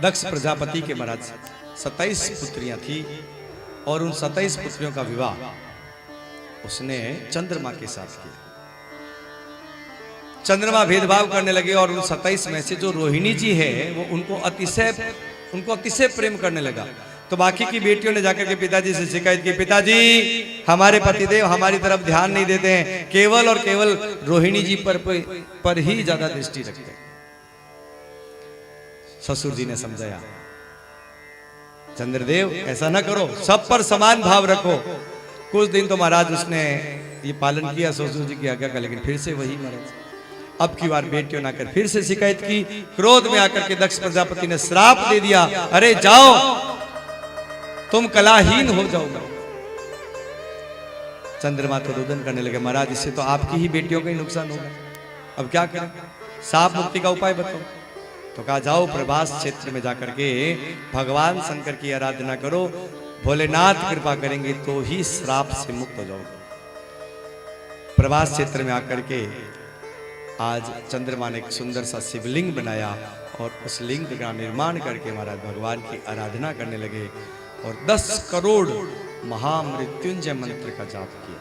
दक्ष प्रजापति के महाराज 27 पुत्रियां थी और उन 27 पुत्रियों का विवाह उसने चंद्रमा के साथ किया। चंद्रमा भेदभाव करने लगे और उन 27 में से जो रोहिणी जी है वो उनको अतिशय प्रेम करने लगा। तो बाकी की बेटियों ने जाकर के पिताजी से शिकायत की, पिताजी हमारे पतिदेव हमारी तरफ ध्यान नहीं देते हैं, केवल और केवल रोहिणी जी पर ही ज्यादा दृष्टि रखते हैं। ससुर जी ने समझाया, चंद्रदेव ऐसा ना करो, सब पर समान भाव रखो। कुछ दिन तो महाराज उसने ये पालन किया ससुर जी की आज्ञा का, लेकिन फिर से वही महाराज अब की बार बेटियों ने आकर फिर से शिकायत की। क्रोध में आकर के दक्ष प्रजापति ने श्राप दे दिया, अरे जाओ तुम कलाहीन हो जाओगे। चंद्रमा तो रुदन करने लगे, महाराज इससे तो आपकी ही बेटियों का ही नुकसान होगा, अब क्या करें, साप मुक्ति का उपाय बताओ। तो कहा जाओ प्रभास क्षेत्र में जाकर के भगवान शंकर की आराधना करो, भोलेनाथ कृपा करेंगे तो ही श्राप से मुक्त हो जाओगे। प्रभास क्षेत्र में आकर के आज चंद्रमा ने एक सुंदर सा शिवलिंग बनाया और उस लिंग का निर्माण करके महाराज भगवान की आराधना करने लगे और 10 करोड़ महामृत्युंजय मंत्र का जाप किया।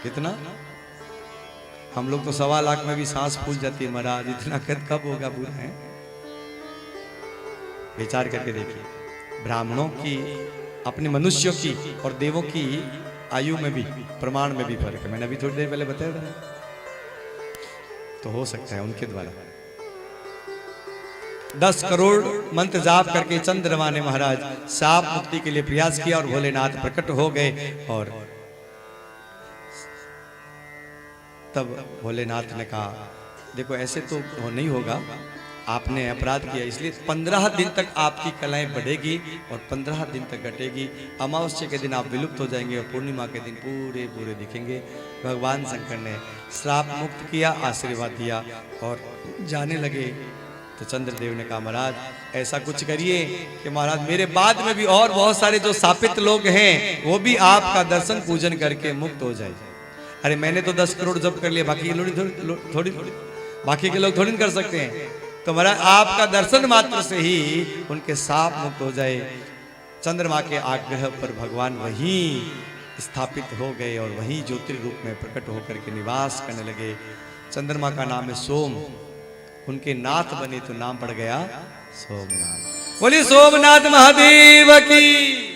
कितना? हम लोग तो 1.25 लाख में भी सांस फूल जाती है महाराज, इतना कब होगा बुरा है? विचार करके देखिए, ब्राह्मणों की, अपने मनुष्यों की और देवों की आयु में भी, प्रमाण में भी फर्क है। मैंने अभी थोड़ी देर पहले बताया था, तो हो सकता है उनके द्वारा 10 करोड़ मंत्र जाप करके चंद्रमा ने महाराज साप मुक्ति के लिए प्रयास किया और भोलेनाथ प्रकट हो गए। और तब भोलेनाथ ने कहा, देखो ऐसे तो नहीं होगा, आपने अपराध किया, इसलिए 15 दिन तक आपकी कलाएं बढ़ेगी और 15 दिन तक घटेगी। अमावस्या के दिन आप विलुप्त हो जाएंगे और पूर्णिमा के दिन पूरे दिखेंगे। भगवान शंकर ने श्राप मुक्त किया, आशीर्वाद दिया और जाने लगे। तो चंद्रदेव ने कहा, महाराज ऐसा कुछ करिए कि महाराज मेरे बाद में भी और बहुत सारे जो शापित लोग हैं वो भी आपका दर्शन पूजन करके मुक्त हो जाए। अरे मैंने तो 10 करोड़ जप कर लिया, बाकी के लोग थोड़ी बाकी के लोग थोड़ी कर सकते हैं। तो महाराज आपका दर्शन मात्र से ही उनके साप मुक्त हो जाए। चंद्रमा के आग्रह पर भगवान वहीं स्थापित हो गए और वहीं ज्योतिर् रूप में प्रकट होकर के निवास करने लगे। चंद्रमा का नाम है सोम, उनके नाथ बने तो नाम पड़ गया सोमनाथ। बोलिए सोमनाथ महादेव की।